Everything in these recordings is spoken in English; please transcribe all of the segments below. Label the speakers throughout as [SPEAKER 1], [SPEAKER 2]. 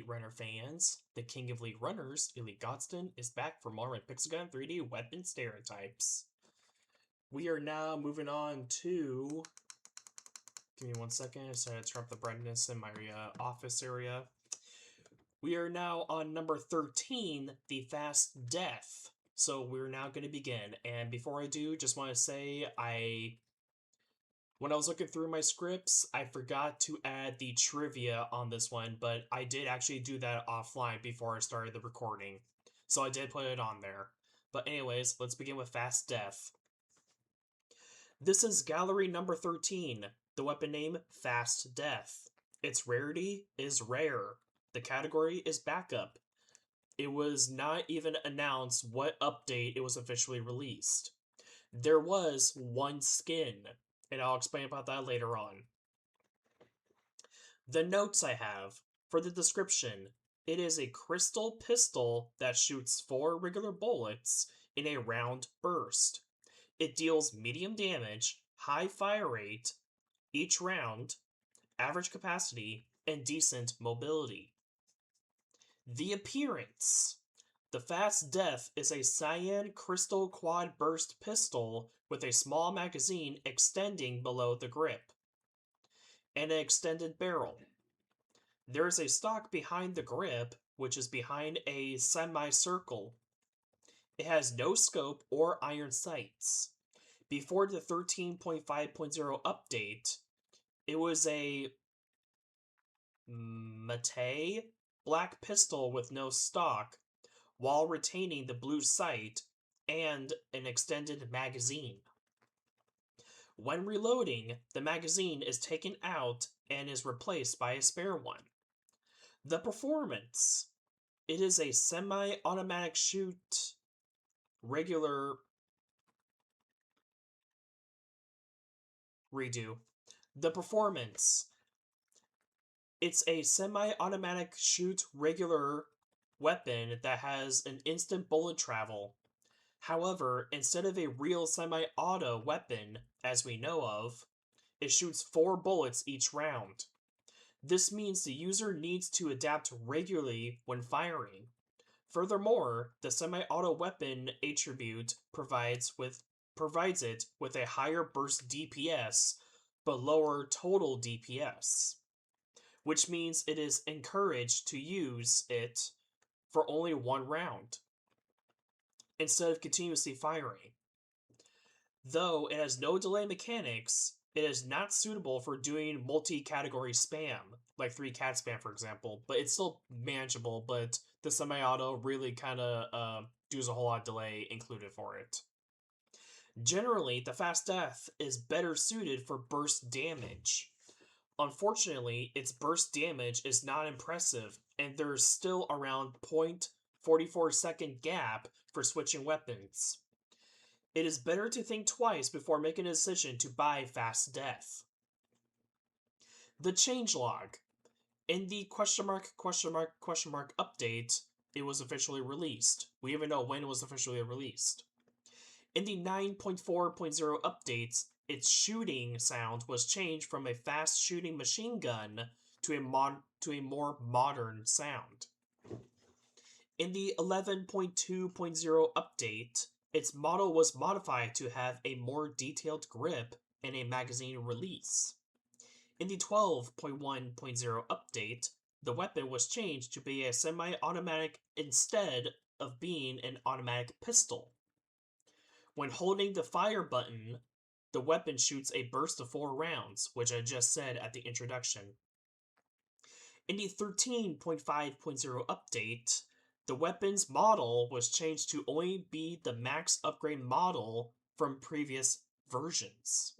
[SPEAKER 1] Elite Runner fans, the King of Elite Runners, Elite Godston, is back for more Pixelgun 3D weapon stereotypes. We are now moving on to... Give me 1 second, so I turn up the brightness in my office area. We are now on number 13, the Fast Death. So we're now going to begin, and before I do, just want to say when I was looking through my scripts, I forgot to add the trivia on this one, but I did actually do that offline before I started the recording. So I did put it on there. But anyways, let's begin with Fast Death. This is gallery number 13, the weapon name Fast Death. Its rarity is rare. The category is backup. It was not even announced what update it was officially released. There was one skin, and I'll explain about that later on. The notes I have for the description: it is a crystal pistol that shoots 4 regular bullets in a round burst. It deals medium damage, high fire rate each round, average capacity, and decent mobility. The appearance: the Fast Death is a cyan crystal quad burst pistol with a small magazine extending below the grip, and an extended barrel. There is a stock behind the grip, which is behind a semicircle. It has no scope or iron sights. Before the 13.5.0 update, it was a matte black pistol with no stock, while retaining the blue sight and an extended magazine. When reloading, the magazine is taken out and is replaced by a spare one. The performance: it is a semi-automatic shoot regular redo. The performance: it's a semi-automatic shoot regular weapon that has an instant bullet travel. However, instead of a real semi-auto weapon, as we know of, it shoots 4 bullets each round. This means the user needs to adapt regularly when firing. Furthermore, the semi-auto weapon attribute provides it with a higher burst DPS, but lower total DPS, which means it is encouraged to use it for only 1 round, instead of continuously firing. Though it has no delay mechanics, it is not suitable for doing multi-category spam, like 3 cat spam for example, but it's still manageable, but the semi-auto really kind of does a whole lot of delay included for it. Generally, the Fast Death is better suited for burst damage. Unfortunately, its burst damage is not impressive, and there's still around 0.44 second gap for switching weapons. It is better to think twice before making a decision to buy Fast Death. The changelog: in the update, it was officially released. We even know when it was officially released. In the 9.4.0 updates, its shooting sound was changed from a fast shooting machine gun to a more modern sound. In the 11.2.0 update, its model was modified to have a more detailed grip and a magazine release. In the 12.1.0 update, the weapon was changed to be a semi-automatic instead of being an automatic pistol. When holding the fire button, the weapon shoots a burst of 4 rounds, which I just said at the introduction. In the 13.5.0 update, the weapon's model was changed to only be the max upgrade model from previous versions.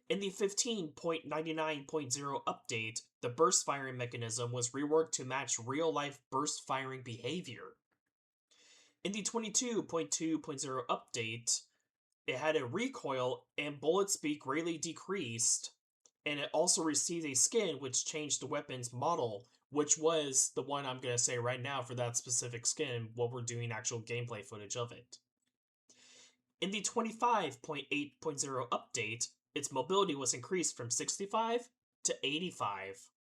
[SPEAKER 1] In the 15.99.0 update, the burst firing mechanism was reworked to match real-life burst firing behavior. In the 22.2.0 update, it had a recoil and bullet speed greatly decreased, and it also received a skin which changed the weapon's model, which was the one I'm going to say right now for that specific skin while we're doing actual gameplay footage of it. In the 25.8.0 update, its mobility was increased from 65 to 85.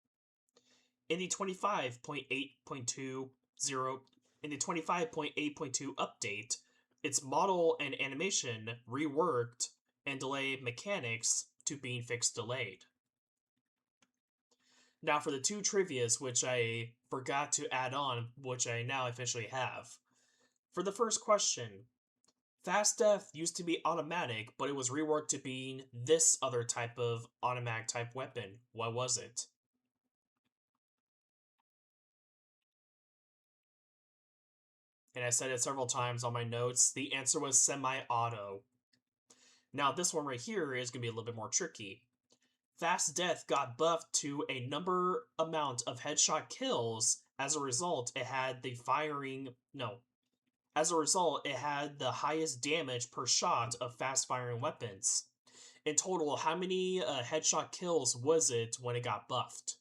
[SPEAKER 1] In the 25.8.20 in the 25.8.2 update, its model and animation reworked and delay mechanics to being fixed delayed. Now for the two trivias which I forgot to add on, which I now officially have. For the first question, Fast Death used to be automatic, but it was reworked to being this other type of automatic type weapon. What was it? And I said it several times on my notes. The answer was semi-auto. Now this one right here is going to be a little bit more tricky. Fast Death got buffed to a number amount of headshot kills. As a result, it had the highest damage per shot of fast-firing weapons. In total, how many headshot kills was it when it got buffed?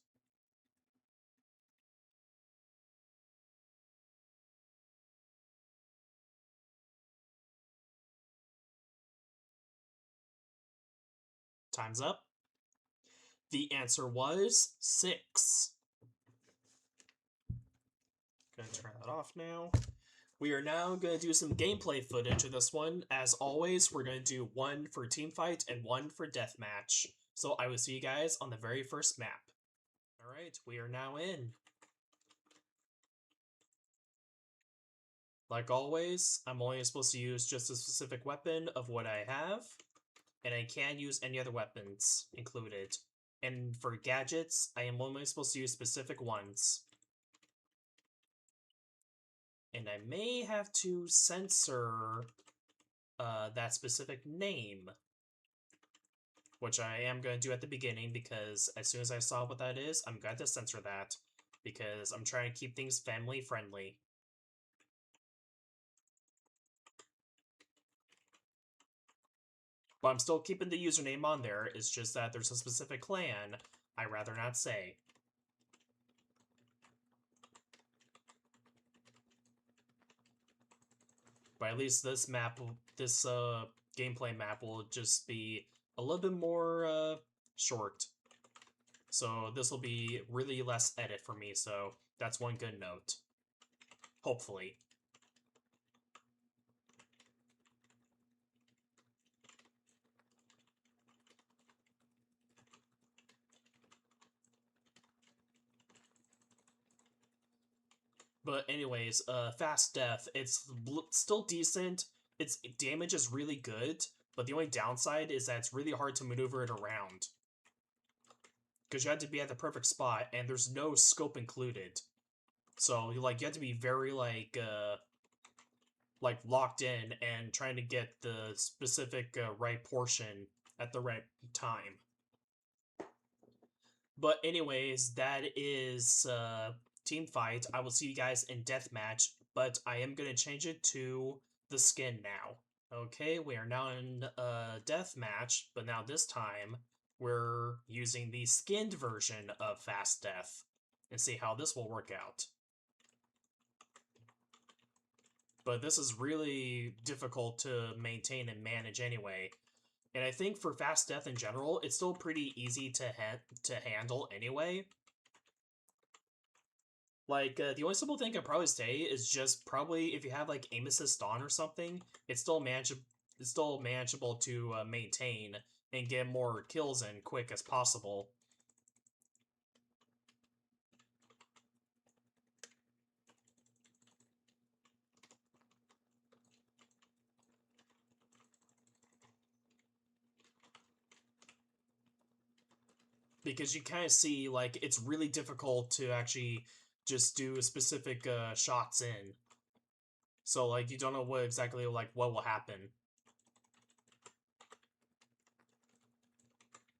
[SPEAKER 1] Time's up. The answer was 6. Gonna turn that off now. We are now going to do some gameplay footage of this one. As always, we're going to do one for teamfight and one for deathmatch. So I will see you guys on the very first map. Alright, we are now in. Like always, I'm only supposed to use just a specific weapon of what I have, and I can use any other weapons included. And for gadgets, I am only supposed to use specific ones. And I may have to censor that specific name, which I am going to do at the beginning, because as soon as I saw what that is, I'm going to censor that, because I'm trying to keep things family friendly. But I'm still keeping the username on there, it's just that there's a specific clan I'd rather not say. But at least this map, this gameplay map will just be a little bit more short. So this will be really less edit for me, so that's one good note. Hopefully. But anyways, Fast Death, it's still decent. Its damage is really good, but the only downside is that it's really hard to maneuver it around. Because you have to be at the perfect spot, and there's no scope included. So, you have to be very, locked in and trying to get the specific right portion at the right time. But anyways, that is team fight. I will see you guys in deathmatch, but I am going to change it to the skin now. Okay, we are now in deathmatch, but now this time we're using the skinned version of Fast Death and see how this will work out. But this is really difficult to maintain and manage anyway. And I think for Fast Death in general, it's still pretty easy to handle anyway. The only simple thing I'd probably say is just probably if you have, aim assist on or something, it's still manageable to maintain and get more kills in quick as possible. Because you kind of see, it's really difficult to actually just do specific shots in. So, you don't know what exactly, what will happen.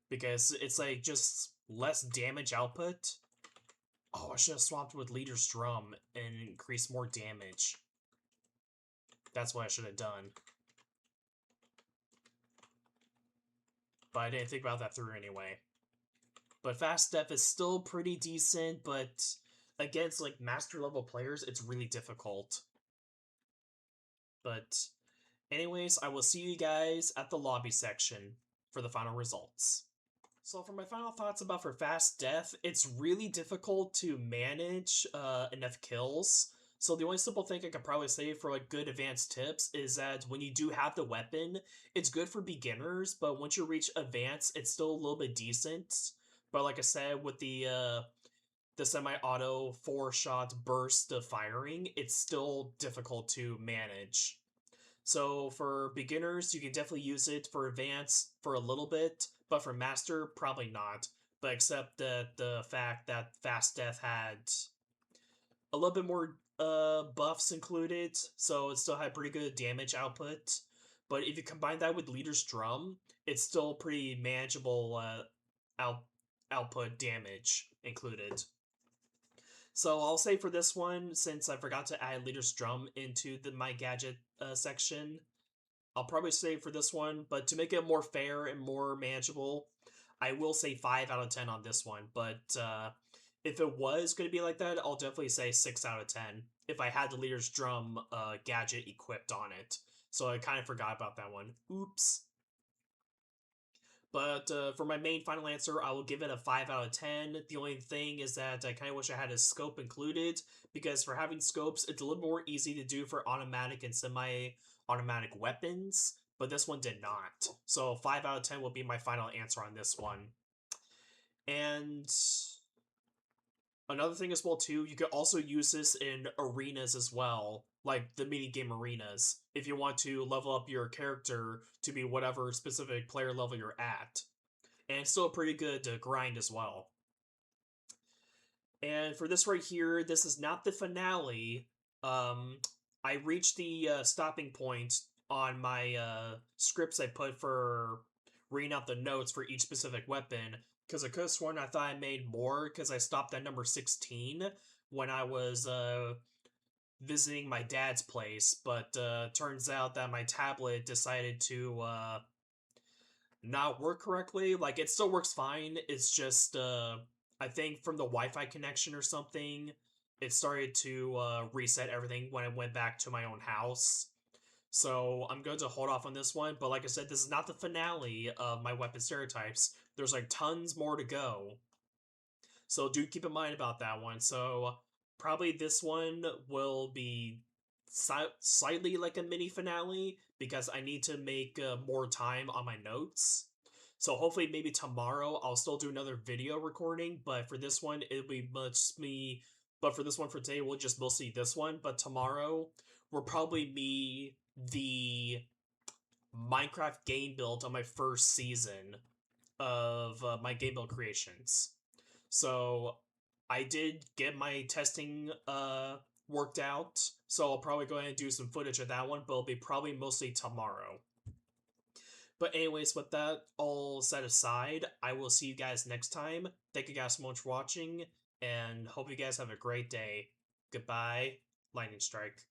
[SPEAKER 1] Because it's, just less damage output. Oh, I should have swapped with Leader's Drum and increased more damage. That's what I should have done. But I didn't think about that through anyway. But Fast Death is still pretty decent, but against, master level players, it's really difficult. But anyways, I will see you guys at the lobby section for the final results. So for my final thoughts about for fast death, it's really difficult to manage enough kills. So the only simple thing I could probably say for like good advanced tips is that when you do have the weapon, it's good for beginners, but once you reach advanced, it's still a little bit decent. But like I said, with the semi-auto 4-shot burst of firing, it's still difficult to manage. So for beginners, you can definitely use it. For advanced, for a little bit, but for master, probably not. But except that the fact that fast death had a little bit more buffs included, so it still had pretty good damage output. But if you combine that with leader's drum, it's still pretty manageable out output damage included. So I'll say for this one, since I forgot to add leader's drum into my gadget section, I'll probably say for this one, but to make it more fair and more manageable, I will say 5 out of 10 on this one. But if it was going to be like that, I'll definitely say 6 out of 10 if I had the leader's drum gadget equipped on it. So I kind of forgot about that one. Oops. But for my main final answer, I will give it a 5 out of 10. The only thing is that I kind of wish I had a scope included, because for having scopes, it's a little more easy to do for automatic and semi-automatic weapons, but this one did not. So 5 out of 10 will be my final answer on this one. And another thing as well too, you could also use this in arenas as well, like the minigame arenas, if you want to level up your character to be whatever specific player level you're at. And it's still a pretty good grind as well. And for this right here, this is not the finale. I reached the stopping point on my scripts I put for reading out the notes for each specific weapon, because I could have sworn I thought I made more, because I stopped at number 16 when I was visiting my dad's place, but turns out that my tablet decided to not work correctly. Like, it still works fine. It's just I think from the Wi-Fi connection or something, it started to reset everything when I went back to my own house. So I'm going to hold off on this one. But like I said, this is not the finale of my weapon stereotypes. There's like tons more to go. So do keep in mind about that one. So probably this one will be slightly like a mini finale, because I need to make more time on my notes. So hopefully maybe tomorrow I'll still do another video recording, but for this one it'll be much me. But for this one for today, we'll just mostly this one. But tomorrow will probably be the Minecraft game build on my first season of my game build creations. So I did get my testing worked out, so I'll probably go ahead and do some footage of that one, but it'll be probably mostly tomorrow. But anyways, with that all set aside, I will see you guys next time. Thank you guys so much for watching, and hope you guys have a great day. Goodbye, Lightning Strike.